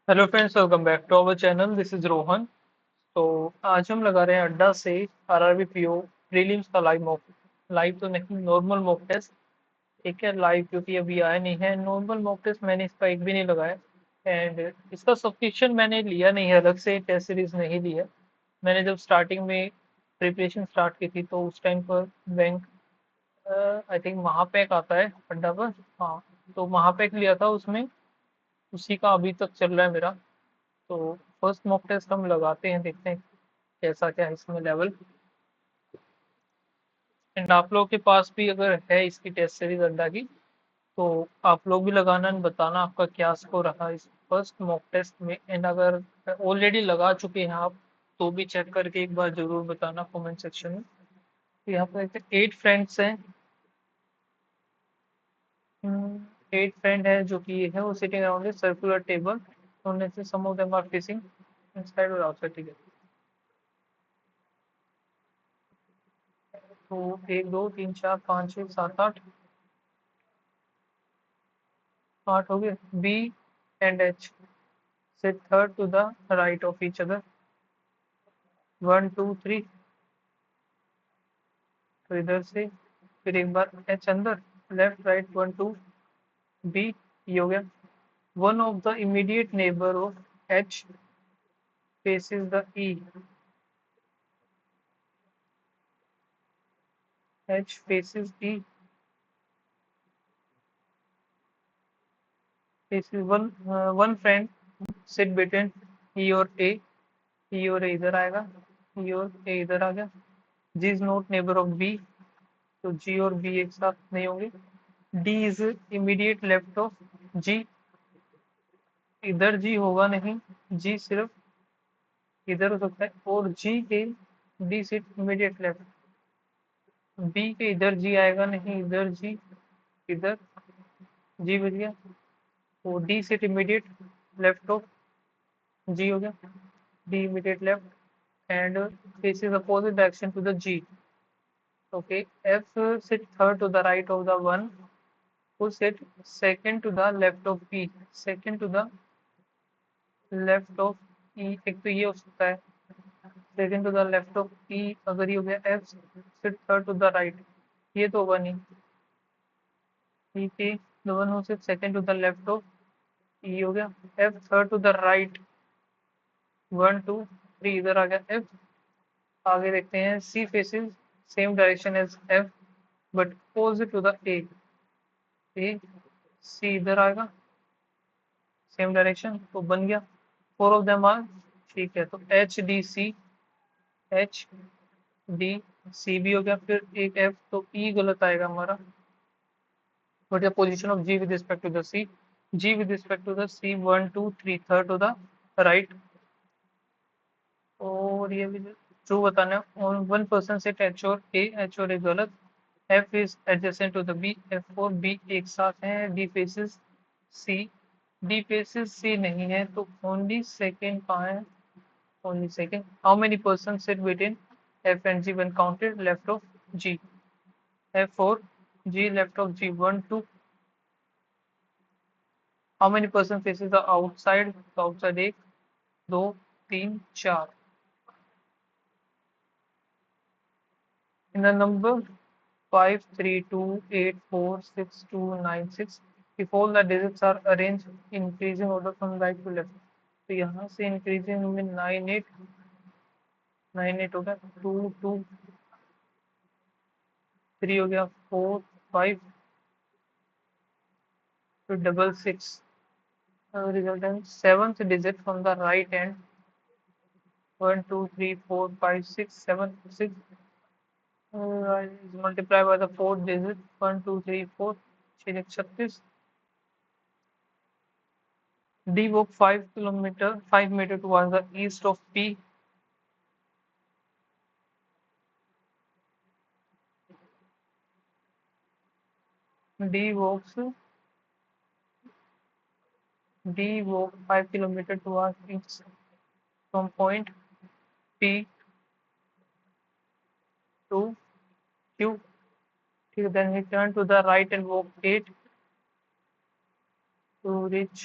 Hello friends, welcome back to our channel. This is Rohan. तो आज हम लगा रहे हैं अड्डा से आरआरबी पीओ प्रीलिम्स का लाइव मॉक। लाइव तो नहीं, नॉर्मल मॉक टेस्ट। ठीक है, लाइव क्योंकि अभी आया नहीं है। नॉर्मल मॉक टेस्ट मैंने इसका एक भी नहीं लगाया। एंड इसका सब्सक्रिप्शन मैंने लिया नहीं है, अलग से टेस्ट सीरीज नहीं ली है। मैंने जब स्टार्टिंग में प्रिपरेशन स्टार्ट की थी तो उस टाइम पर बैंक, आई थिंक महापैक आता है अड्डा पर। हाँ, तो महापैक लिया था उसमें। उसी का अभी तक चल रहा है मेरा। तो फर्स्ट मॉक टेस्ट हम लगाते हैं, देखते हैं कैसा क्या है इसमें लेवल। एंड आप लोगों के पास भी अगर है इसकी टेस्ट सीरीज अड्डा की, तो आप लोग भी लगाना and बताना आपका क्या स्कोर रहा इस फर्स्ट मॉक टेस्ट में। एंड अगर ऑलरेडी लगा चुके हैं आप, तो भी चेक करके एक बार जरूर बताना कमेंट सेक्शन में। तो यहाँ पर देखते हैं 8 फ्रेंड्स हैं। 8 फ्रेंड है जो कि ये है वो sitting around a circular table. उनमें से some of them are facing inside और आउटसाइड। ठीक है, तो 1 2 3 4 5 6 7 8 8 हो गए। B and H sit third to the right of each other। 1 2 3। तो इधर से फिर एक बार एच अंदर, लेफ्ट राइट 1 2। बी, ये हो गया। One of the immediate neighbour of H faces the E। H faces E, faces one friend sit between E और A। E और A इधर आएगा, E और A इधर आ गया। G is not neighbor of B, तो G और B एक साथ नहीं होंगे। D is immediate left of G, इधर G होगा नहीं। G सिर्फ इधर हो सकता है। और G के D sit immediate left. B के इधर G आएगा नहीं, इधर G, इधर G बच गया। वो D sit immediate left of G हो गया। D immediate left and faces opposite direction to the G। Okay, F sit third to the right of the one who sit second to the left of P, second to the left of E। एक तो ये हो सकता है second to the left of E. अगर ये हो गया F sit third to the right, ये तो होगा नहीं। ई के the one who sit second to the left of E हो गया। F third to the right 1 2 3, इधर आ गया एफ। आगे देखते हैं C faces same direction as F but opposite to the A. A C इधर आएगा, सेम डायरेक्शन, तो बन गया। फोर ऑफ देम आर, ठीक है। तो H D C, H D C भी हो गया। फिर एक एफ, तो ई गलत आएगा हमारा। What is the position of G with respect to the C? G with respect to the C 1 2 3, third to the right। और ये भी ट्रू बताना है। और वन पर्सन सेट एच और ए, एच और ए गलत। F is adjacent to the B, F और बी एक साथ हैं। D faces C, D faces C नहीं है, तो ओनली सेकेंड कहाँ है? Only second. How many person sat between F and G one counted left of G? F और G left of G 1 2। How many person faces the outside? तो outside 1 2 3 4। In the number 5 3 2 8 4 6 2 9 6, if all the digits are arranged in increasing order from right to left। तो यहाँ से increasing में 9 8 हो गया। 2 2 3 हो गया। 4 5, फिर 6 6। Resultant seventh digit from the right hand 1 2 3 4 5 6 7 6 is multiplied by the fourth digit 1 2 3 4, 6 D walk 5 meter towards the east of P। D walks D walk 5 kilometer towards east from point P to Q। Then he turned to the right and walked 8 to reach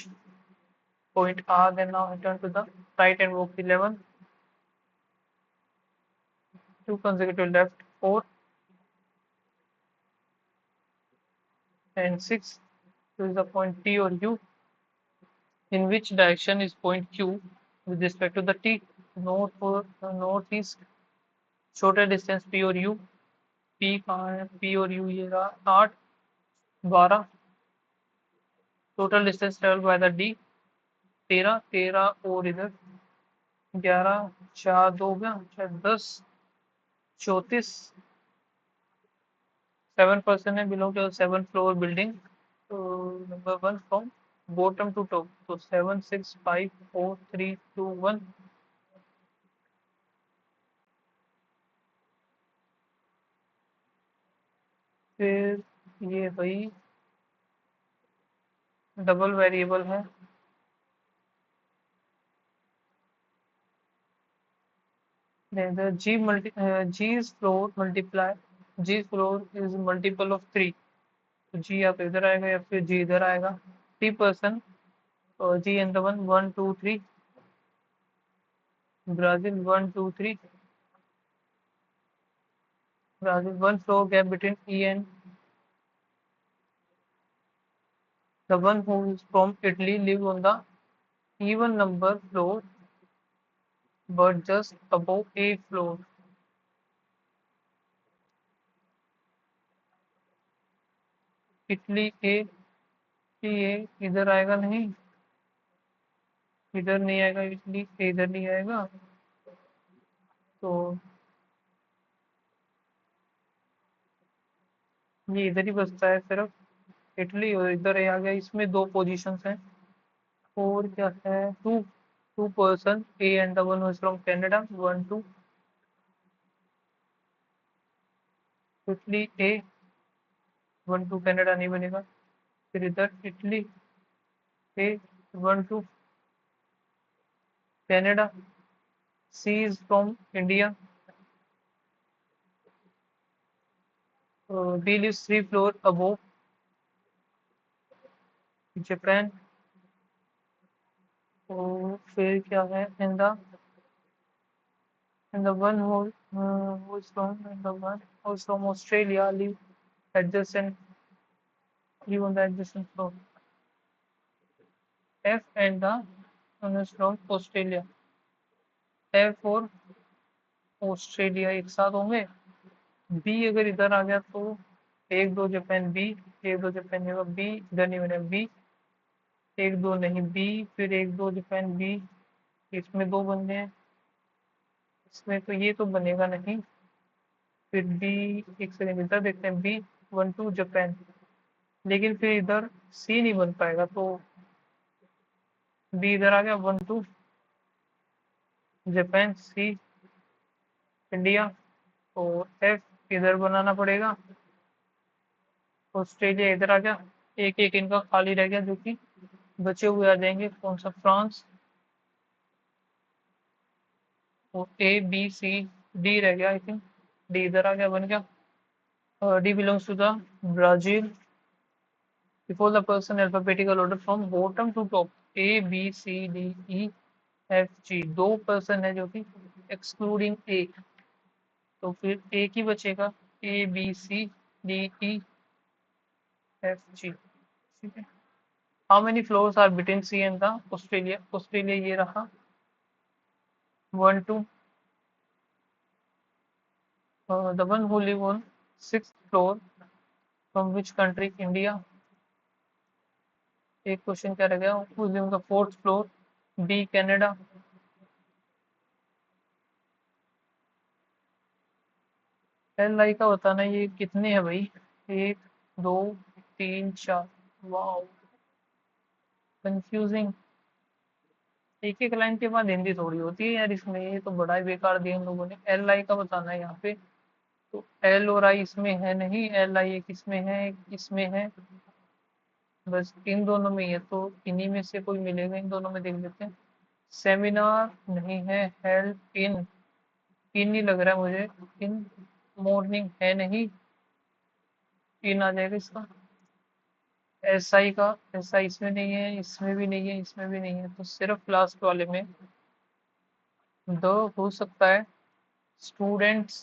point R, then now turn to the right and walk 11, 2 consecutive left, 4 and 6. This is the point T or U. In which direction is point Q with respect to the T? North or northeast. Shorter distance P or U. P कहाँ है? P और U ये रहा 8, 12. Total distance traveled by the D 13, 13 और इधर 11, 4 2 हो गया 10, 34. 7% है, बिलोंग टू 7 फ्लोर बिल्डिंग. तो number 1 from bottom to top. तो 7 6 5 4 3 2 1. फिर ये भाई डबल वेरिएबल है. The G is floor multiply G floor is multiple of 3. तो G आप इधर आएगा या फिर G इधर आएगा. 3% G and the 1 2 3. Brazil 1 2 3. Brazil 1 floor gap between E and the one who is from Italy live on the even number floor but just above A floor. इटली A. ये इधर आएगा नहीं, इधर नहीं आएगा. इटली इधर नहीं आएगा. तो ये इधर ही बचता है सिर्फ इटली और इधर आ गया. इसमें दो पोजीशंस हैं. और क्या है? 2 A and the one who is from Canada 1 2. Italy A 1 2 Canada नहीं बनेगा. फिर इधर Italy A 1 2 Canada. C is from India. B lives 3 floor above Japan. और फिर क्या है? and the one who is from and the one who is from Australia live adjacent live on the adjacent floor. F and the one is from Australia. F और Australia एक साथ होंगे. B अगर इधर आ गया तो 1 2 जापान बी. 1 2 जापान होगा बी. इधर नहीं बने बी. 1 2 नहीं बी. फिर 1 2 जापान बी. इसमें दो बन गए. इसमें तो ये तो बनेगा नहीं. फिर बी. एक सेकंड इधर देखते हैं. B 1 2 Japan. लेकिन फिर इधर सी नहीं बन पाएगा. तो बी इधर आ गया 1 2 जापान. सी इंडिया. और एफ इधर बनाना पड़ेगा. ऑस्ट्रेलिया इधर आ गया. एक एक इनका खाली रह गया जो कि बचे हुए आ जाएंगे. कौन सा? फ्रांस. और ए बी सी डी रह गया. आई थिंक डी इधर आ गया. बन गया. D belongs to the Brazil. Before the person alphabetical order from bottom to top. A B C D E F G. 2 person है जो कि एक्सक्लूडिंग ए. तो फिर एक ही बचेगा. A B C D E F G. ठीक है. How many floors are between C and the Australia? Australia ये रहा 1 2. The one who live on 6th floor from which country? India. एक क्वेश्चन क्या रह गया? Who live on the 4th floor? B Canada. L I का बताना. ये कितने हैं भाई? 1 2 3 4. Wow confusing. एक एक लाइन के बाद हिंदी थोड़ी होती है यार इसमें. ये तो बड़ा ही बेकार दिया इन लोगों ने. एल आई का बताना है यहाँ पे. तो एल और आई इसमें है नहीं. एल आई एक इसमें है एक इसमें है. बस इन दोनों में ही है. तो इन्हीं में से कोई मिलेगा. इन दोनों में देख लेते हैं. सेमिनार नहीं है. हेल्प इन नहीं लग रहा है मुझे. इन मॉर्निंग है नहीं. इन आ जाएगा इसका. एस आई का, एस आई इसमें नहीं है, इसमें भी नहीं है, इसमें भी नहीं है, तो सिर्फ लास्ट वाले में द हो सकता है। स्टूडेंट्स,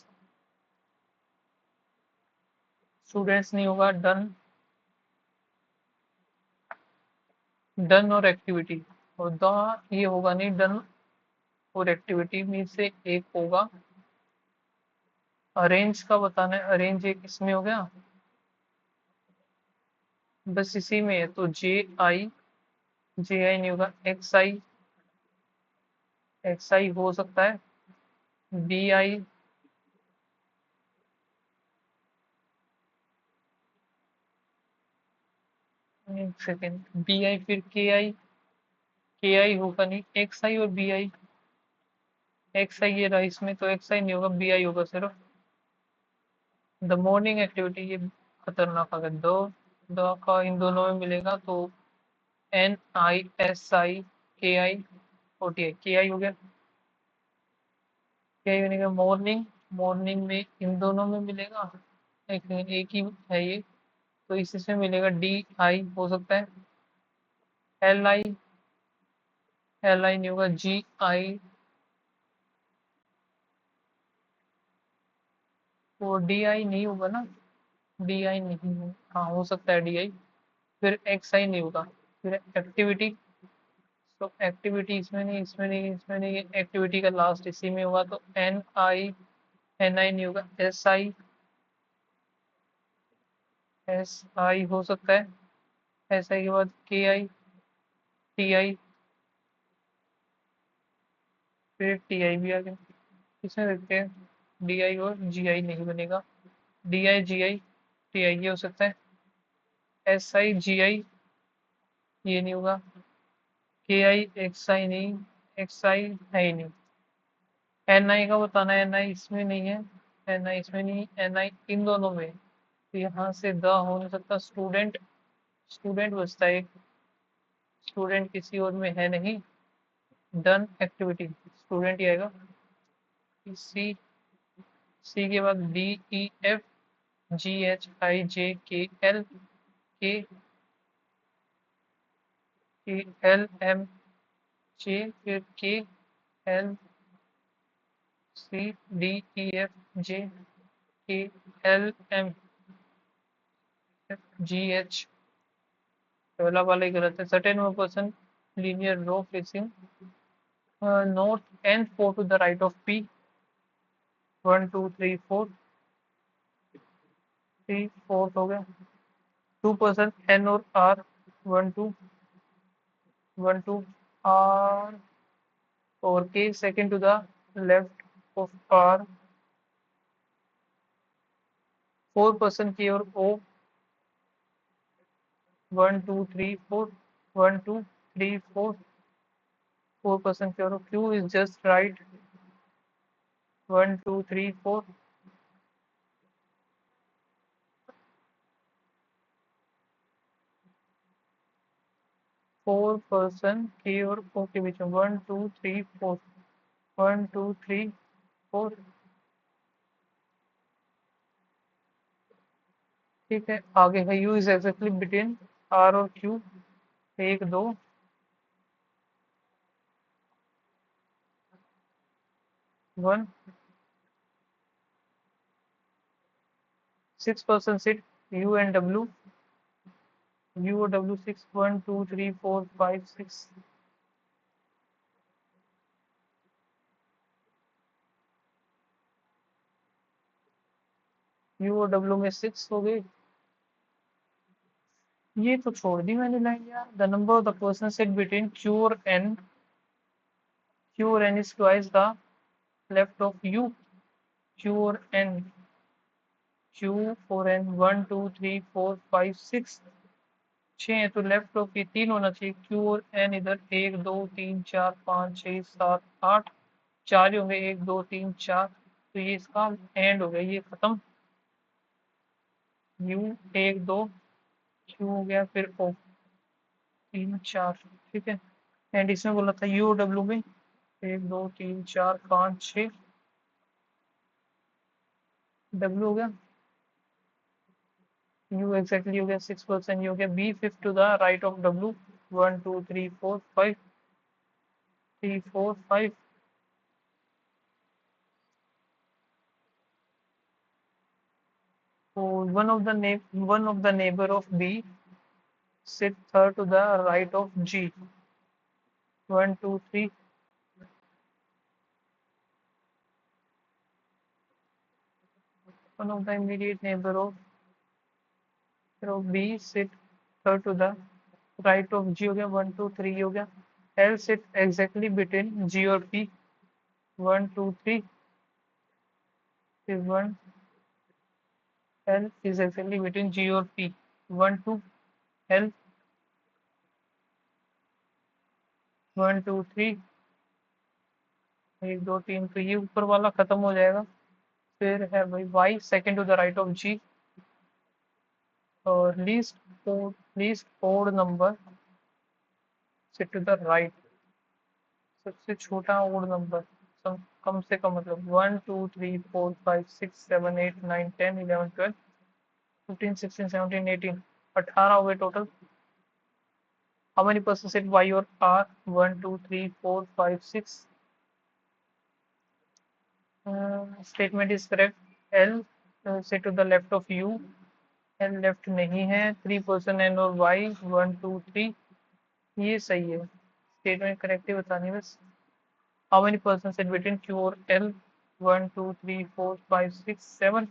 स्टूडेंट्स नहीं होगा। डन, डन और एक्टिविटी, और द ये होगा नहीं। डन और एक्टिविटी में से एक होगा। अरेंज का बताना है, अरेंज एक इसमें हो गया, बस इसी में है, तो जे आई नहीं होगा। एक्स आई हो सकता है। बी आई, एक सेकेंड, बी आई फिर के आई होगा नहीं। एक्स आई और बी आई, एक्स आई ये रहा इसमें, तो एक्स आई नहीं होगा, बी आई होगा सिर्फ। द मॉर्निंग एक्टिविटी, ये खतरनाक, अगर दो द का इन दोनों में मिलेगा तो एन आई एस आई के आई ओ टी आई, के आई हो गया। के आई होने का मॉर्निंग, मॉर्निंग में इन दोनों में मिलेगा, एक ही है ये, तो इसमें मिलेगा डी आई हो सकता है। एल आई, एल आई नहीं होगा। जी आई, वो डी आई नहीं होगा ना, डी आई नहीं है, हाँ हो सकता है डी आई। फिर एक्स आई नहीं होगा। फिर एक्टिविटी, तो एक्टिविटी इसमें नहीं, इसमें नहीं, इसमें नहीं, एक्टिविटी का लास्ट इसी में होगा, तो एन आई नहीं होगा। एस आई हो सकता है। एस आई के बाद के आई, टी आई, फिर टी आई भी आ गया। इसमें देखते हैं, डी आई और जी आई नहीं बनेगा। D I ji I T I ये हो सकता है। एस आई जी आई ये नहीं होगा। के आई एक्स आई नहीं, एक्स आई है ही नहीं। एन आई का बताना है, एन आई इसमें नहीं है, एन आई इसमें नहीं, एन आई इन दोनों में, तो यहाँ से द हो नहीं सकता। स्टूडेंट, स्टूडेंट बचता है एक, स्टूडेंट किसी और में है नहीं। डन एक्टिविटी, स्टूडेंट ही आएगा। सी, सी के बाद D E F G H I J K L, K L M J, फिर K L C D E F J K L M G H, पहला वाला ही गलत है। Certain one person linear row facing north N four to the right of P, one two three four, three four हो गया। Two person N और R, one two, one two R और K second to the left of R, four person की और O, one two three four, one two three four, four person की और Q is just right, one two three four, four person के और O के बीच में, one two three four, one two three four. ठीक है, आगे है U is exactly between R और क्यू, एक दो, one, six person sit U and W, U और W six, one two three four five six, U और W में सिक्स हो गए। ये तो छोड़ दी मैंने लाइन यार। The number of the person sit between Q और N is twice the left of U, Q और एन, क्यू और N, one two three four five six, छः है, तो लेफ्ट ऑफ ये तीन होना चाहिए। क्यू और एन इधर एक दो तीन चार पाँच छः सात आठ, चार ही होंगे, एक दो तीन चार, तो ये इसका एंड हो गया, ये खत्म। यू एक दो, क्यू हो गया, फिर ओ तीन चार, ठीक है। एंड इसमें बोला था यू डब्ल्यू में एक दो तीन चार पाँच छः, डब्ल्यू हो गया, U exactly हो गया 6%, ये हो गया B, fifth to the right of W, 1 2 3 4 5 3 4 5. So one of the neighbor of B sit third to the right of G, 1 2 3. One of the immediate neighbor of B sit third to the right of G, हो गया 1 2 3, हो गया L sit exactly between G और P, 1 2 3 is 1. L is exactly between G और P, 1 2 L, 1 2 3, 1 2 3, तो ये ऊपर वाला खत्म हो जाएगा। फिर है भाई Y second to the right of G, और least odd number sit to the right, सबसे छोटा ओड नंबर, कम से कम मतलब 1 2 3 4 5 6 7 8 9 10 11 12 15 16 17 18, 18 हो गए टोटल। How many person sit Y और R, 1 2 3 4 5 6। Statement is correct. L sit to the left of U, L left नहीं है। 3% N और Y, 1 2 3, ये सही है। स्टेटमेंट करेक्ट ही बतानी है बस। How many person sit between Q और L, 1 2 3 4 5 6 7।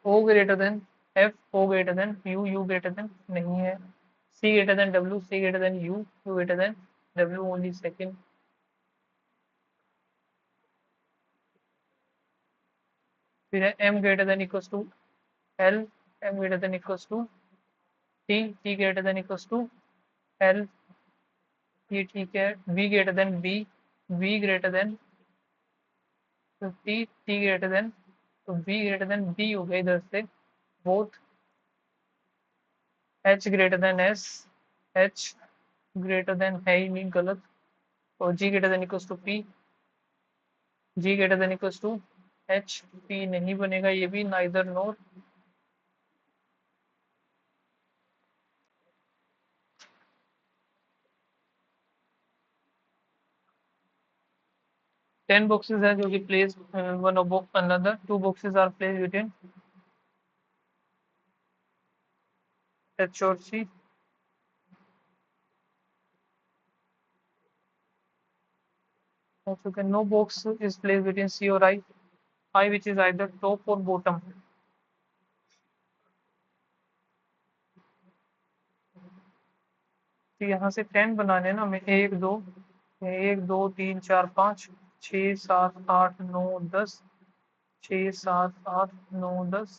O greater than F, O greater than U, U greater than नहीं है। C greater than W, C greater than U, U greater than W, only second. फिर है M greater than equals to L, M greater than equals to T, T greater than equals to L, ये ठीक है। V greater than B, V greater than T, T greater than, तो V greater than B हो गया इधर से both. H greater than S, H greater than है ही नहीं, गलत। और G greater than equals to P, G greater than equals to H, P नहीं बनेगा ये भी, नाइदर नोर। टेन बॉक्सेस है जो कि place one above another, 2 boxes are place between H और C। Okay, no box is placed between C or I which is either top or bottom। तो यहाँ से 10 बनाने ना हमें, 1 2 1 2 3 4 5 6 7 8 9 10, 6 7 8 9 10,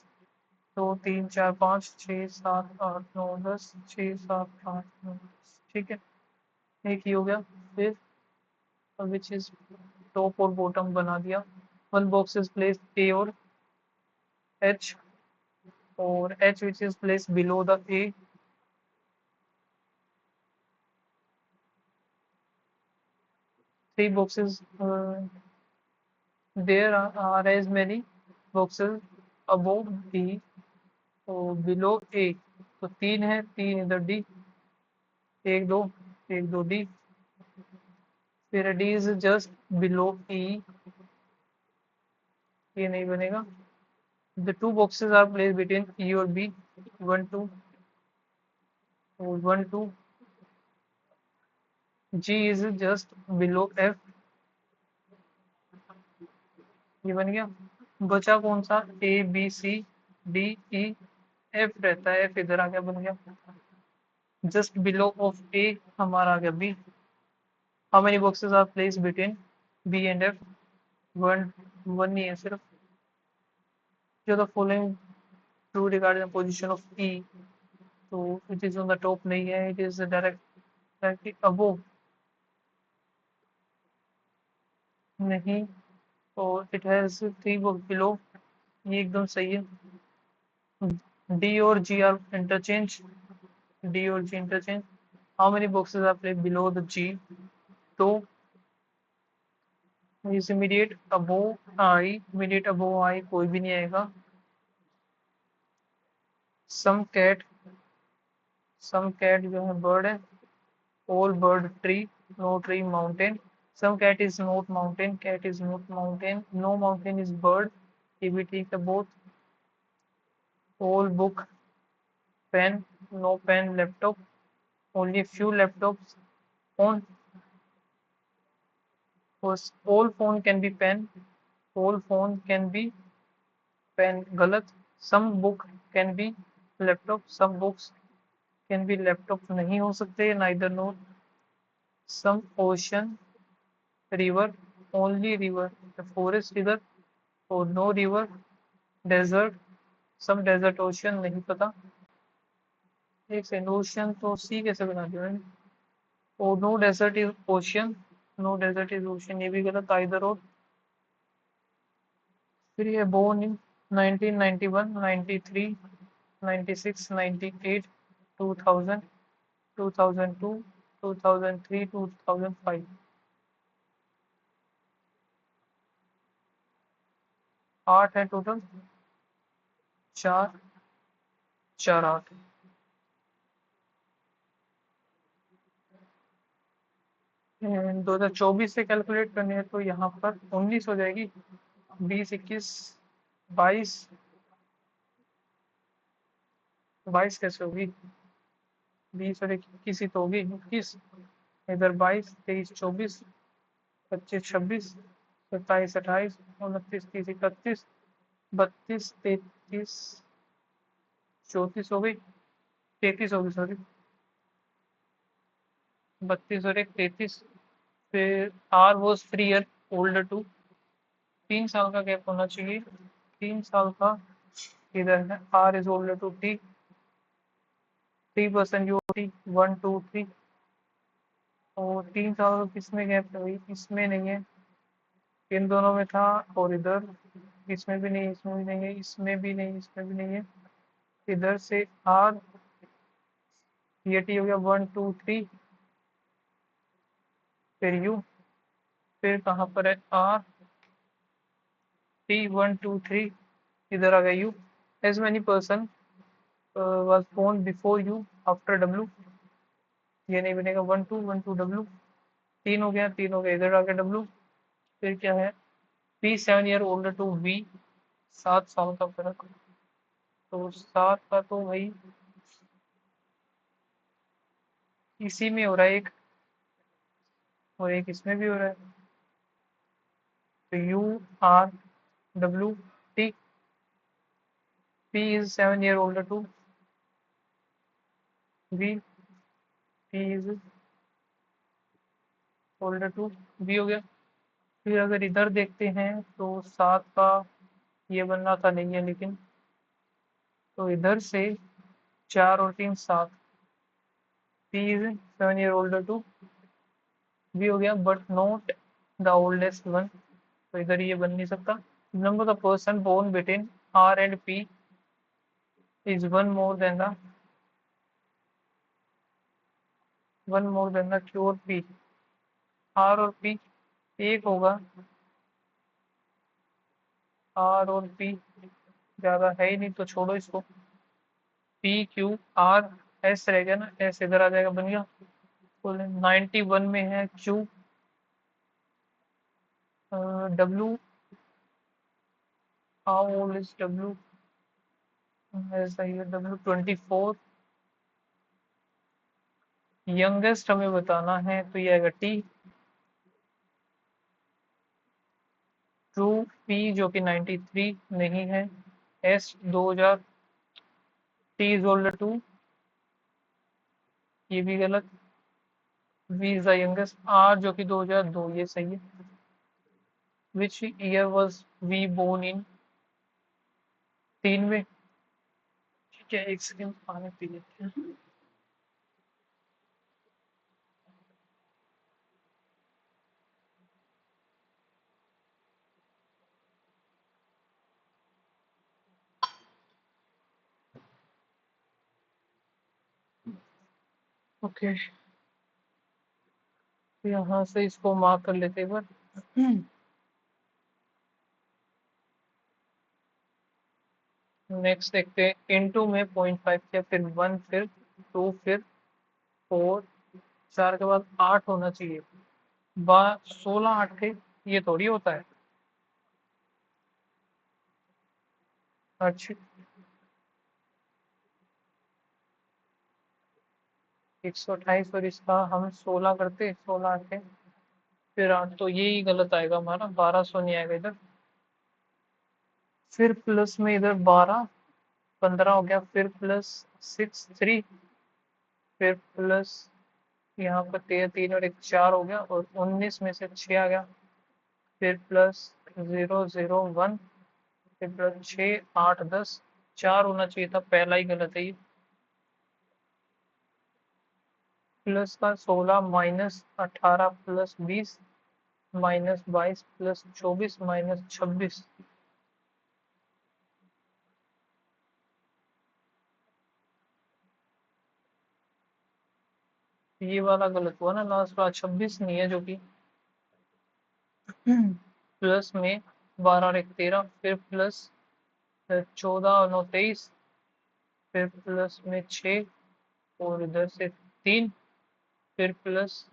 2 3 4 5 6 7 8 9 10, 6 7 8 9 10, ठीक है, एक ही हो गया। फिर विच इज टॉप और बॉटम बना दिया। One box is place a और एच, और H which is place below the A. Three boxes, there are as many boxes above D और below A, तो 3 है, 3 इधर D, 1 2 1 2 D। फिर D is just below E, ये नहीं बनेगा। the two boxes are placed between E और B, 1 2 और 1 2। G is just below F, ये बन गया। बचा कौन सा, A B C D E F रहता है, F इधर आ गया, बन गया। जस्ट बिलो ऑफ A हमारा आ गया B। How many boxes are place between B and F, one, one नहीं है सिर्फ। जो the following true regarding the position of E, तो it is on the top नहीं है, इट इज डायरेक्टली अबोव नहीं, और इट हैज 3 बॉक्स बिलो, ये एकदम सही है। D और G आर इंटरचेंज, D और G interchange. How many boxes are place below the G, तो is immediate above I, immediate above I कोई भी नहीं आएगा। सम कैट जो है बर्ड है, all bird tree, no tree mountain. Some cat is not mountain, cat is not mountain, no mountain is bird, ये भी ठीक है both. All book, pen, no pen, laptop, only few laptops, phone. All phone can be pen, all phone can be pen, गलत. Some book can be laptop, some books can be laptop, नहीं हो सकते, neither nor. Some ocean, river, only river, the forest river, or no river, desert, some desert, ocean, नहीं पता. एक second, ocean तो सी कैसे बना दिया मैंने. Oh no desert is ocean, no desert is ocean, ये भी गलत. आइदर और. फिर ये बोर्न इन 1991, 93, 96, 98, 2000, 2002, 2003, 2005. 8 है टोटल. 4, 4, 8. 2024 से कैलकुलेट करनी है तो यहाँ पर 19 हो जाएगी. 20, 21, 22. 22 कैसे होगी? 20 और 21 ही तो होगी. 21 इधर, 22, 23, 24, 25, 26, 27, 28, 29, 30, 31, 32, 33, 34 हो गई. 33 होगी, सॉरी. 32 और 1, 33. फिर R was 3 year older to, 3 साल का गैप होना चाहिए. 3 साल का इधर है. R is older to T, 3% U T, 1, 2, 3. और 3 साल का किसमें गैप है भाई? इसमें नहीं है, इन दोनों में था. और इधर इसमें भी नहीं, इसमें भी नहीं है, इसमें भी नहीं, इसमें भी नहीं है. इधर से आर, ये टी हो गया. 1, 2, 3. फिर यू, फिर कहाँ पर है? R, T, 1, 2, 3. इधर आ गया U. As many person was born before you, after W. ये नहीं बनेगा. 1, 2, 1, 2 W. 3 हो गया, 3 हो गया. इधर आ गया W. फिर क्या है? P 7 year older to V, 7 साल का फर्क. तो 7 का तो भाई इसी में हो रहा है एक, और एक इसमें भी हो रहा है. तो U, R, W, T. P is 7 year older to V, P is older to V हो गया. फिर अगर इधर देखते हैं तो 7 का ये बनना था, नहीं है लेकिन. तो इधर से 4 और 3, 7. P is 7 year older to V हो गया, but not the oldest one. तो इधर ये बन नहीं सकता. Number of person born between R and P is one more than the Q और P. R और P एक होगा. R और P ज्यादा है ही नहीं, तो छोड़ो इसको. P, Q, R, S रह गया ना. S इधर आ जाएगा, बन गया. 91 में है Q. W, how old is W? ऐसा ही है. W 24. यंगेस्ट हमें बताना है तो ये आएगा T. टू P जो कि 93 नहीं है. S 2000. T is older to, ये भी गलत. V is the youngest. R जो कि 2002, ये सही है. Which year was V born इन? 3 में. ठीक है, एक सेकंड पानी पी लेते हैं. ओके, यहाँ से इसको मार्क कर लेते हैं. नेक्स्ट देखते हैं, इनटू में 0.5 किया, फिर 1, फिर 2, फिर 4, 4 के बाद 8 होना चाहिए। 16 8 थे, ये थोड़ी होता है। अच्छा, 128 और इसका हम 16 करते, 16 8 फिर 8, तो यही गलत आएगा हमारा, 1200 नहीं आएगा इधर। फिर प्लस में इधर 12, 15 हो गया, फिर प्लस 6 3, फिर प्लस यहाँ पर 13 3 और एक 4 हो गया, और 19 में से 6 आ गया, फिर प्लस 0 0 1, फिर प्लस 6 8 10, 4 होना चाहिए था, पहला ही गलत है ये। प्लस का 16 minus 18 plus 20 minus 22 plus 24 minus 26। ये वाला गलत हुआ ना, लास्ट वाला 26 नहीं है जो कि। प्लस में 12 और एक 13, फिर प्लस 14 और 9 23, फिर प्लस में 6 और इधर से 3, फिर प्लस,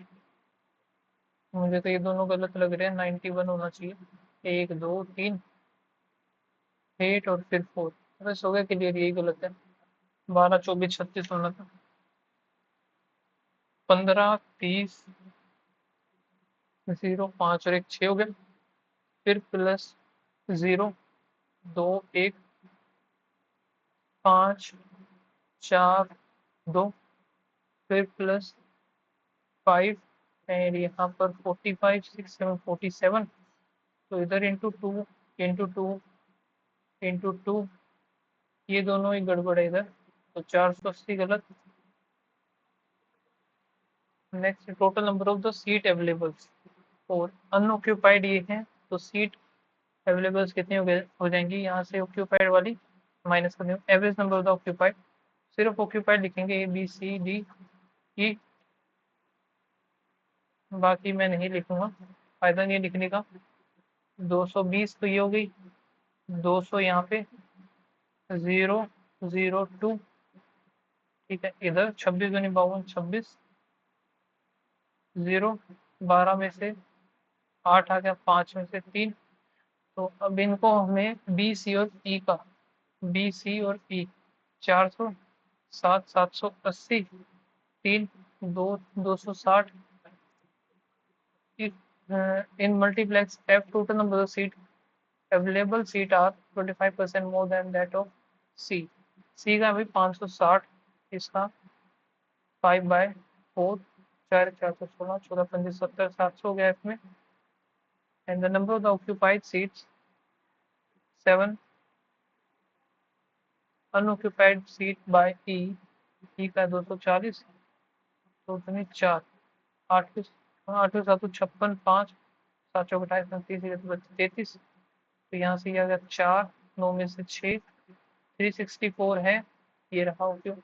मुझे तो ये दोनों गलत लग रहे हैं, 91 होना चाहिए, 1 2 3 8 और फिर 4, बस हो गया क्लियर, यही गलत है। 12 24 36 होना था। 15 30 0 5 और एक 6 हो गया, फिर प्लस 0 2 1 5 4 2, फिर प्लस 5 एंड यहाँ पर 45 6 7 47, तो इधर इंटू टू इंटू टू, ये दोनों ही गड़बड़ है इधर, तो 480 गलत। Next, total number of the seat available और अनऑक्यूपाइड ये हैं, तो सीट अवेलेबल्स कितनी हो जाएंगी, यहाँ से ऑक्यूपाइड वाली माइनस करनी, average number of the occupied, सिर्फ ऑक्यूपाइड लिखेंगे, ए बी सी डी ई, बाकी मैं नहीं लिखूंगा, फायदा नहीं है लिखने का। 220 तो ये हो गई, 200 यहाँ पे, 0 0 2, ठीक है, इधर 26 दूनी 52, 26 0, 12 में से 8 आ गया, 5 में से 3, तो अब इनको हमें बी सी और ई का, बी सी और ई, 400 7 780, 3 2 260, in multiplex f total number of seat available seat are 25% more than that of c, c का भी 560, इसका 5/4, 4 416 14 15 70 700 हो गया इसमें, and the number of the occupied seats 7, unoccupied seat by e का 240, तो 4 8 8 7 56 5 7 चौक 28 29 33, तो यहाँ से ये आ गया 4, 9 में से 6, 364 है, ये रहा उपयोग।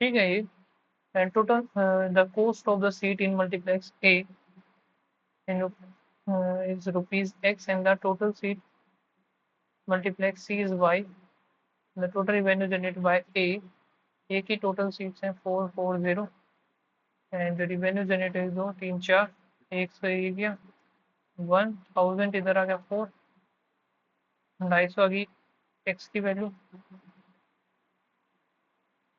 ठीक है ये, and total the cost of the seat in multiplex A in is rupees X, and the total seat multiplex C is Y, the total revenue generated by A की total seats हैं 440, and the revenue generated 2 3 4, एक सौ ये गया 1000, इधर आ गया 4, 250 आ गई X की वैल्यू,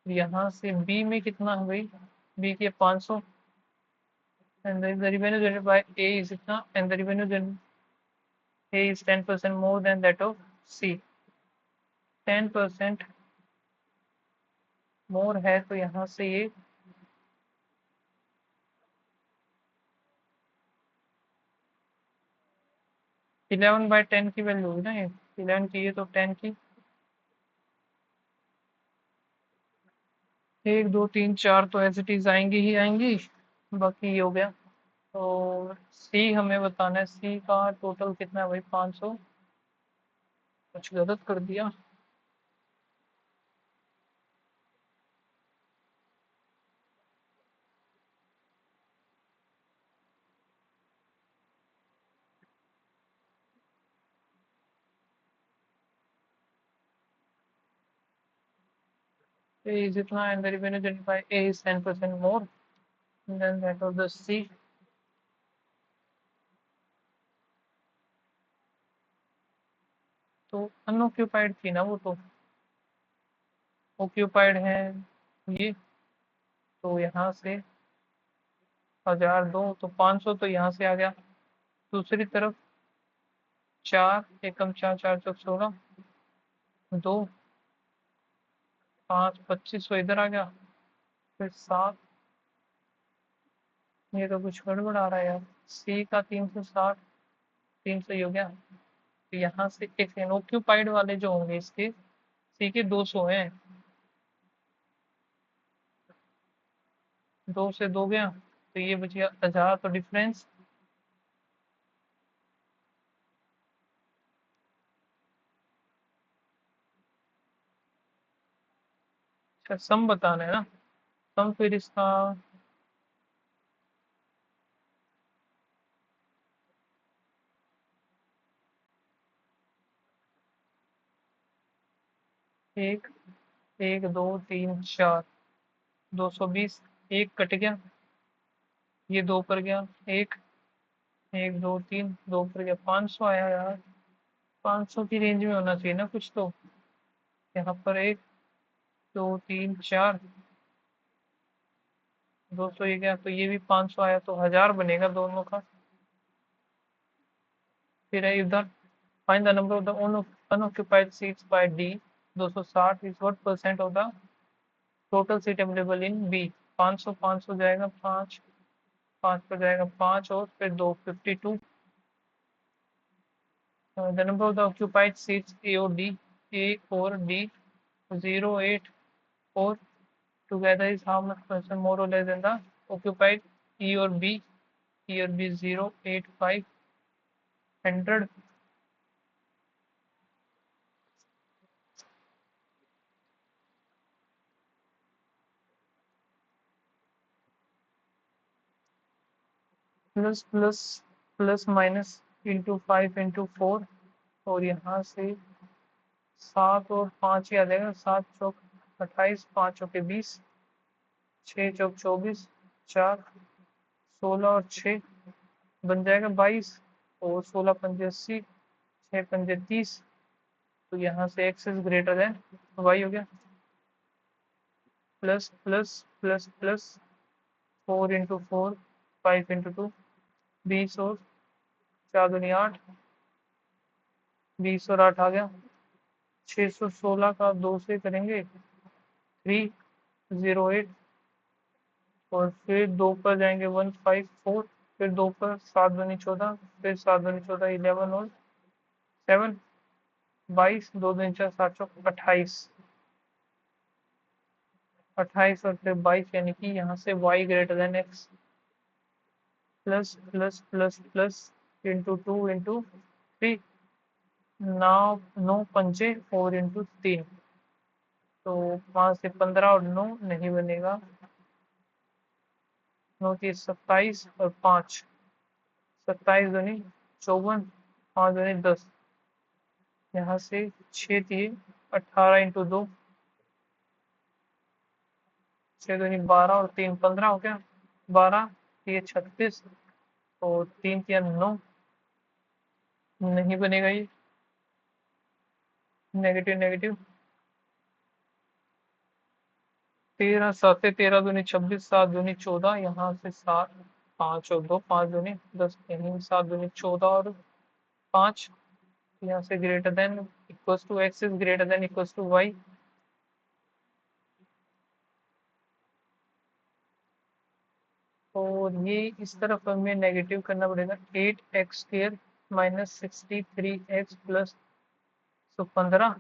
यहाँ से B में कितना हो गई, B की 500, and the revenue generated by A is इतना, and the revenue generated A is 10% more than that of C, 10% मोर है, तो यहाँ से ये 11/10 की वैल्यू होगी ना, ये 11 की, ये तो 10 की, 1 2 3 4 तो एज इट इज आएंगी ही आएंगी, बाकी ये हो गया। तो सी हमें बताना है, सी का टोटल कितना है भाई, 500, कुछ गलत कर दिया, A is इतना and the revenue generated by A is 10% more than that of the C. तो अनऑक्यूपाइड थी ना वो, तो ऑक्यूपाइड है ये, तो यहाँ से 1000 दो तो 500 तो यहाँ से आ गया। दूसरी तरफ 4 एकम 4 4 चौक 16 2 5 2500 इधर आ गया। फिर 7, ये तो कुछ गड़बड़ आ रहा है यार। सी का 360 300 हो गया। तो यहाँ से एक अनऑक्यूपाइड वाले जो होंगे इसके, सी के 200 हैं, 2 से 2 गया तो ये बच गया 1000। तो डिफरेंस सम बताना है ना, सम फिर इसका एक 1 2 3 4 220, एक कट गया, ये 2 पर गया, एक 1 2 3 2 पर गया, 500 आया यार। 500 की रेंज में होना चाहिए ना कुछ तो। यहाँ पर 1 2 3 4 200 ये गया, तो ये भी 500 आया, तो 1000 बनेगा दोनों का। फिर है इधर, find the number of the unoccupied seats by D. 260 is what percent of the total seat available in B. 500 500 जाएगा, 5 5 पर जाएगा 5 और फिर 2 52। The number of the occupied seats A और डी, ए और D 0 8 4 together is how much percent more or less than the occupied E or B? E or B 0 8 5 100 plus plus plus minus into 5 into 4, और यहाँ से 7 और 5 ही आ जाएगा। 7 चौक 28, 5 चौके 20, 6 चौक 24, 4 16 और 6 बन जाएगा 22, और 16 पंजे 80, 6 पंजे 30। तो यहाँ से X is greater than Y हो गया। Plus plus plus plus 4 into 4 5 into 2 20 और 4 दूनी 8, 20 और 8 आ गया। 616 का 2 से करेंगे 308, और फिर 2 पर जाएंगे 154, फिर 2 पर 7 दूनी 14, फिर 7 दूनी 14 11 और 7 22, 2 दूनी 4 7 चौक 28, 28 और फिर 22, यानी कि यहाँ से y greater than x। Plus plus plus plus into 2 into 3, 9 पंजे 4 इंटू 3, तो 5 से 15 और 9 नहीं बनेगा। 9 30 27 और 5 27 दूनी 54, 5 दूनी 10, यहाँ से 6 दिए 18 इंटू 2, 6 दूनी 12 और 3 15 हो गया। 12 ये 36 और 3 या 9 नहीं बनेगा ये, नेगेटिव नेगेटिव। 13 7 13 दूनी 26, 7 दूनी 14, यहाँ से 7 5 और 2 5 दूनी 10, यहीं 7 दूनी 14 और 5, यहाँ से greater than equals to X is greater than equals to Y. और ये इस तरफ हमें नेगेटिव करना पड़ेगा। 8x² माइनस 63x प्लस 15,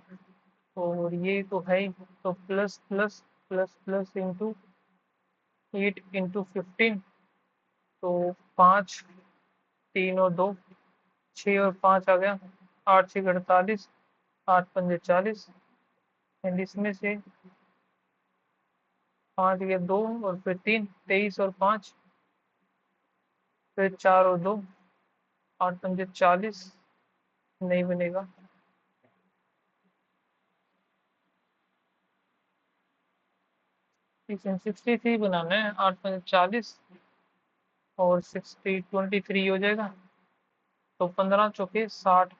और ये तो है ही, तो plus plus plus plus into 8 into 15, तो 5 3 और 2 6 और 5 आ गया, 8 6 48, 8 पंजे 40, एंड इसमें से 5 या 2 और फिर 3 23 और 5, फिर 4 और 2 8 पंजे 40, नहीं बनेगा। 63 बनाना है, 8×40 और 23 हो जाएगा, तो 15×4 = 60।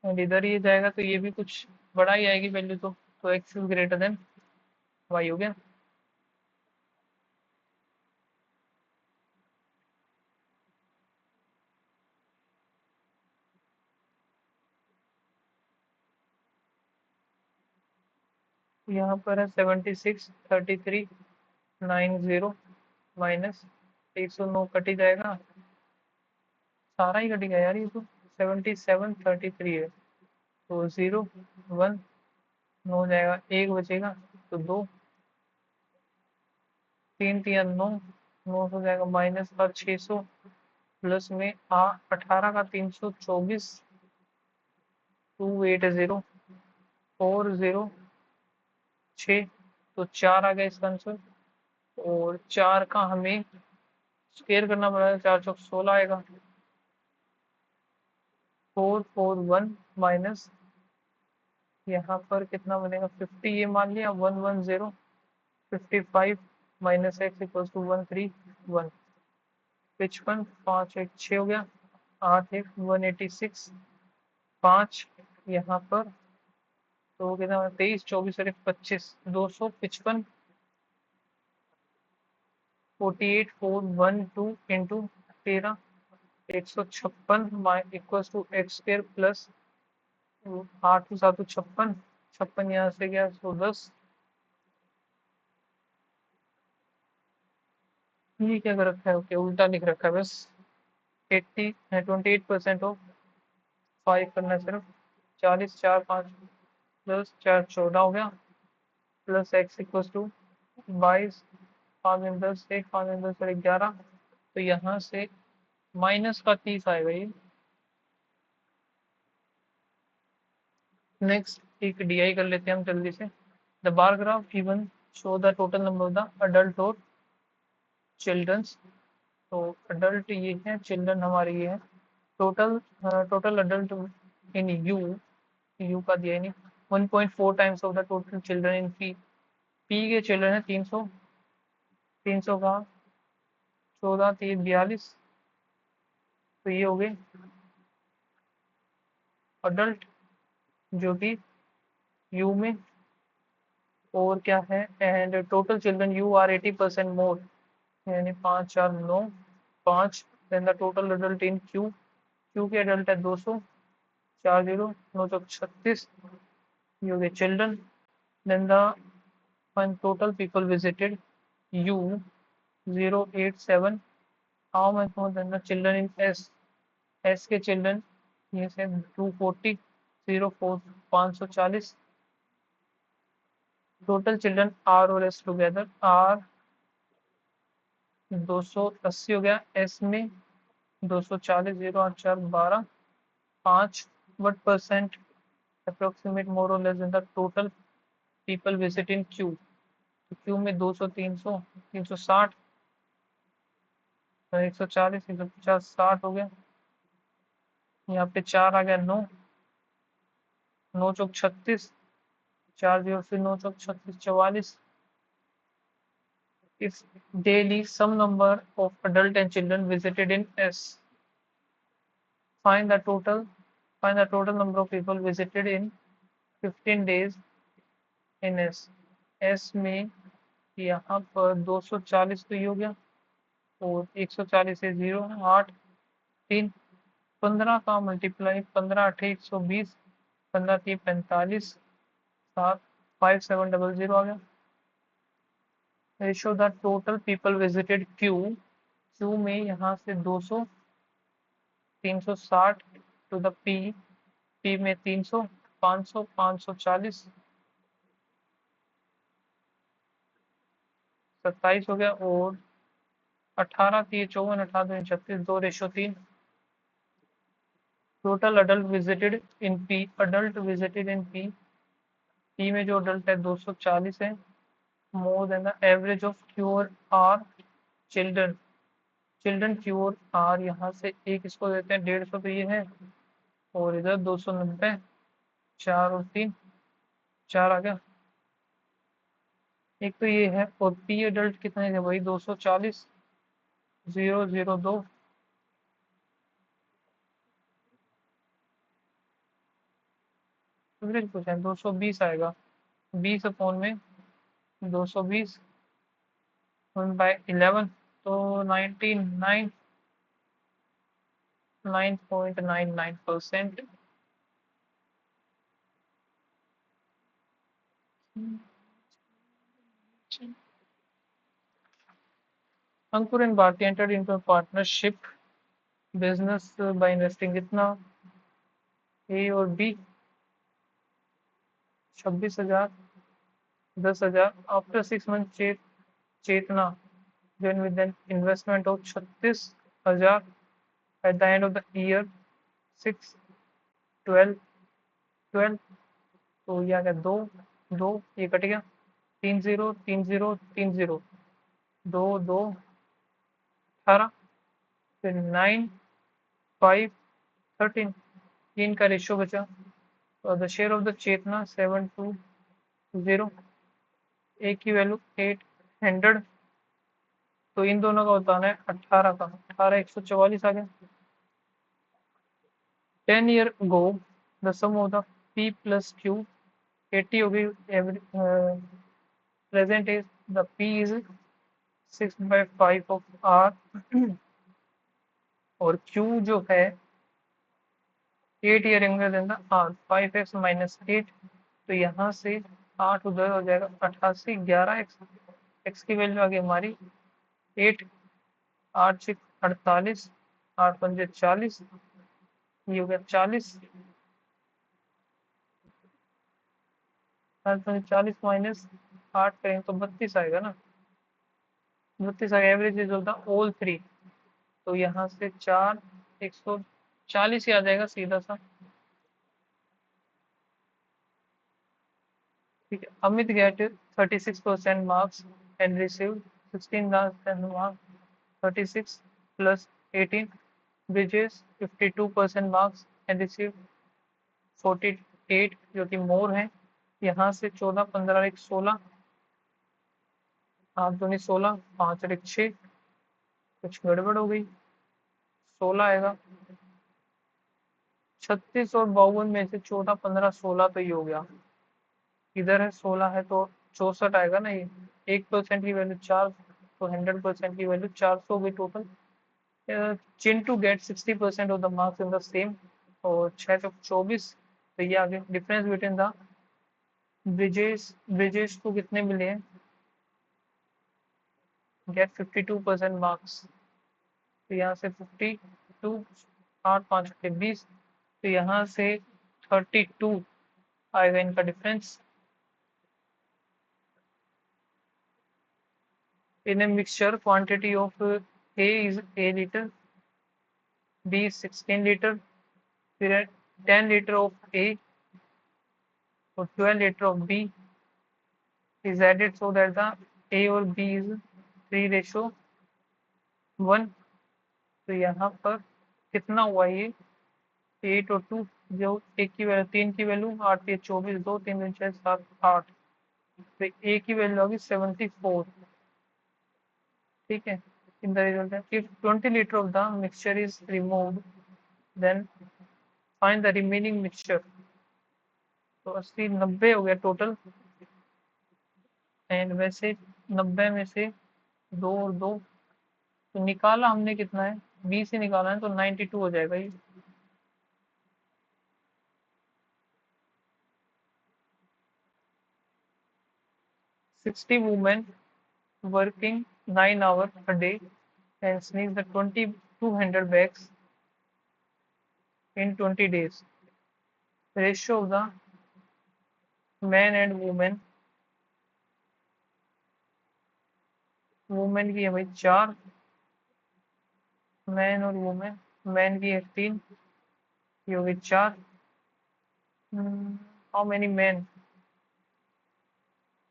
एंड इधर ये जाएगा तो ये भी कुछ बड़ा ही आएगी वैल्यू, तो X is greater than Y हो गया। यहाँ पर है 76, 33, 90 माइनस 109 कट ही जाएगा, सारा ही कटेगा यार ये तो। 77, 33 है, तो 0, 1 हो जाएगा, 1 बचेगा तो 2, 3×3 = 9, 9 हो जाएगा, माइनस का 600, प्लस में 18 का 324, 280, 406, तो 4 आ गया इसका आंसर। और 4 का हमें स्क्वायर करना पड़ेगा, 4×4 = 16 आएगा। 441 माइनस यहाँ पर कितना बनेगा, 50 ये मान लिया, 110, 55 माइनस एक्स इक्वल टू 131, 55, 5 1 6 हो गया, 8 1 186, 5 यहाँ पर तो कितना, 23 24 और 1 25, 255, 48 4 1 2 into 13, 156 equal to X square plus 8 7 56, 56 यहाँ से गया 110। ये क्या कर रखा है, ओके उल्टा लिख रखा है बस। 28% ऑफ 5 करना है सिर्फ, 40 4 5 प्लस 4 14 हो गया, प्लस एक्स इक्वल टू 22, 5 10 1 5 10 और 11, तो यहाँ से माइनस का 30 आएगा ये। नेक्स्ट एक डीआई कर लेते हैं हम जल्दी से। The bar graph given show the total number of the adult और चिल्ड्रंस। तो अडल्ट ये है, चिल्ड्रन हमारे ये है। टोटल अडल्ट इन यू का दिया नहीं, 1.4 times of the total children in P के चिल्ड्रन है 300, 300 का 14 3 42, तो ये हो गए अडल्ट जो कि यू में। और क्या है, and total children U are 80% more, यानी 5 4 9 5। Then the total adult in Q, Q के अडल्ट है 200, 4 0 9 36, ये हो गए children. Then the total people visited U 087, how much more than the children in S, S के चिल्ड्रन ये से 240, 04 540। Total children R और एस टुगेदर आर 280 हो गया, एस में 240, 0 8 4 12 5, what percent approximate more or less than the total people visit in Q। तो Q में 200 300 360, 140 150 60 हो गया, यहाँ पे 4 आ गया 9, 9 चौक 36, 4 0 फिर 9 चौक 36 44। If daily some number of adult and children visited in S, find the total find the total number of people visited in 15 days in S। S में यहाँ पर 240 तो ये हो गया, और 140 से 0 8 3, 15 का मल्टीप्लाई 15 8 120, 15 3 45, 7 5 7 0 0 आ गया। Ratio the total people visited Q, Q में यहाँ से 200 360 टू द पी, पी में 300 500 540, 27 हो गया, और 18 3 54 18 36 2:3। Total adult visited in P, adult visited in P, P में जो अडल्ट है 240 है, मोर than the average of Q और आर चिल्ड्रन, चिल्ड्रन क्यू और आर यहाँ से एक इसको देते हैं 150, तो ये है, और इधर 290, 4 और 3 4 आ गया, एक तो ये है, और पी एडल्ट कितने थे भाई, 240, 002, एवरेज पूछा है, 220 आएगा, 20 अपॉन में 220 1/11, तो 9.99%। Ankur and Bharti entered into a partnership business by investing कितना, ए और B, 26,000, 10,000। After 6 month Chetna joined with an investment of 36,000 at the end of the year 6, 12, 12। तो ये आ गया दो, दो ये कट गया, 30, 30, 30, 2, 2, 18, फिर 9, 5, 13, तीन का रेशियो बचा। द शेयर ऑफ द चेतना 720, ए की वैल्यू 800, तो इन दोनों का बताना है 18 का, 18 144 आ गया। 10 year ago the sum of the p plus q 80 हो गई, present is the p is 6/5 of r और q जो है 8 year younger than the r, 5x minus 8, तो यहाँ से 8 उधर हो जाएगा, 88, 11x, x की वैल्यू आ गई हमारी 8, 8 6 48, 8 5 40, ये हो गया 40, 40 माइनस 8 करें तो 32 आएगा ना, 32 आएगा। Average is of the all three, तो यहाँ से 4, 140 ही आ जाएगा सीधा सा। ठीक है, Amit get 36% marks and receive 16 marks, 36 plus 18। Brijesh 52% marks and receive 48, जो कि मोर है। यहाँ से 14, 15, 1, 16, 8 दूनी 16, 5 1, 6, कुछ गड़बड़ हो गई, 16 आएगा। 36 और 52 में से 14, 15, 16 तो ये हो गया, इधर है 16 है तो 64 आएगा ना ये। 1% की वैल्यू 4, तो 100% की वैल्यू 400 हुई total. Chintu get 60% of the marks in the same, और 6 चौक 24, तो ये आगे difference between the Brijesh, Brijesh को कितने मिले हैं, गेट 52% मार्क्स, तो यहाँ से 52, 8 5 20, तो यहाँ से 32 आएगा इनका difference. In a mixture, quantity of A is A liter, B is 16 liter, फिर 10 liter of A और 12 liter of B is added so that the A और B is 3:1। तो यहाँ पर कितना हुआ ये, 8 और 2, जो एक की वैल्यू 3 की वैल्यू 8 या 24, 2 3 3 6 7 8, तो ए की वैल्यू होगी 74। ठीक है, in the result if 20 liter of the mixture is removed then find the remaining mixture। तो 80, 90 हो गया टोटल, एंड वैसे 90 में से 2 और 2, तो निकाला हमने कितना है, 20 ही निकाला है, तो 92 हो जाएगा ये। Sixty women working 9 hours a day and sneak the 2,200 bags in 20 days। Ratio of the men and women, women की है भाई 4, मैन और वुमेन, मैन की है 3, ये हो गई 4। How many man,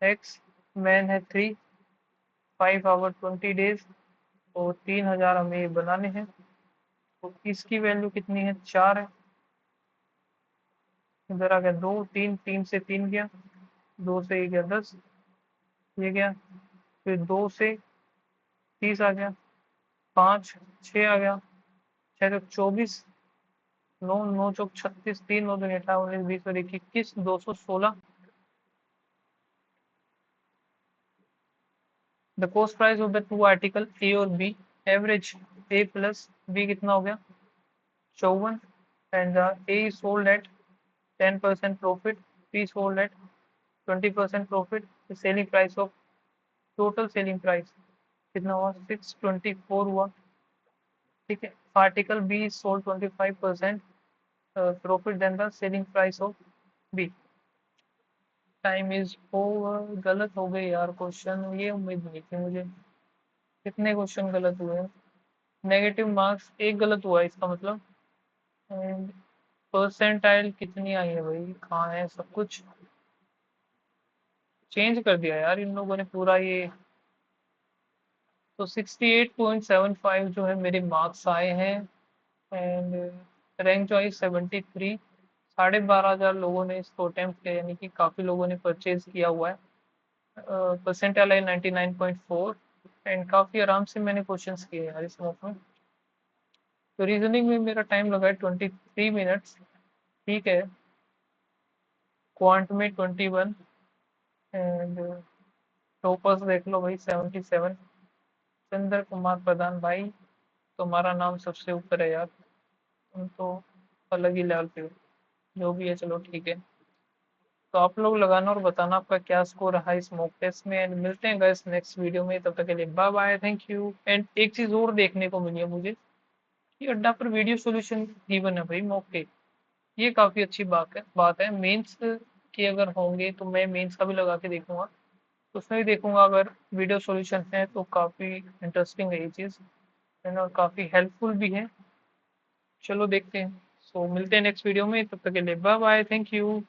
x, man है 3, 5 आवर 20 डेज, और 3,000 हमें ये बनाने हैं, तो इसकी वैल्यू कितनी है, 4 है। इधर आ गया 2, 3, 3 से 3 गया, 2 से 1 गया 10, ये गया, फिर 2 से 30 आ गया, 5 6 आ गया, 6 चौक 24, 9 9 चौक 36, 3 9 दूनी 18 19 20 और 21 216। The cost price of the two article A और B, average A plus B कितना हो गया 54, and the A is sold at 10% profit, B sold at 20% profit, the selling price of total selling price कितना हुआ 624 हुआ। ठीक है, article B is sold 25% profit then the selling price of B. Time is over. गलत हो गए यार question, ये उम्मीद नहीं थी मुझे। कितने क्वेश्चन गलत हुए हैं? नेगेटिव मार्क्स एक गलत हुआ है इसका मतलब। एंड परसेंटाइल कितनी आई है भाई, कहाँ है सब कुछ? चेंज कर दिया यार इन लोगों ने पूरा ये। तो 68.75 जो है मेरे मार्क्स आए हैं। एंड रैंक जो आई 73। 12,500 लोगों ने इसको अटेम्प्ट किया, यानी कि काफ़ी लोगों ने परचेज किया हुआ है। Percentile I 99.4। एंड काफ़ी आराम से मैंने क्वेश्चंस किए यार इस मॉक में। तो रीजनिंग में मेरा टाइम लगा है 23 मिनट्स। ठीक है, क्वांट में 21। एंड टॉपर्स देख लो भाई 77। चंद्र कुमार प्रधान भाई, तुम्हारा नाम सबसे ऊपर है यार, तुम तो अलग ही लेवल पे हो। जो भी है चलो ठीक है। तो आप लोग लगाना और बताना आपका क्या स्कोर रहा इस मॉक टेस्ट में। एंड मिलते हैं गाइस नेक्स्ट वीडियो में, तब तक के लिए bye bye, thank you. And एक चीज और देखने को मिली है मुझे कि अड्डा पर वीडियो सॉल्यूशन गिवन है भाई मॉक के। ये काफी अच्छी बात है। मेंस की अगर होंगे तो मैं मेंस का भी लगा के देखूंगा, तो उसमें भी देखूंगा अगर वीडियो सॉल्यूशन है तो काफी इंटरेस्टिंग है ये चीज, है ना, और काफी हेल्पफुल भी है। चलो देखते हैं। सो मिलते हैं नेक्स्ट वीडियो में, तब तक के लिए बाय बाय, थैंक यू।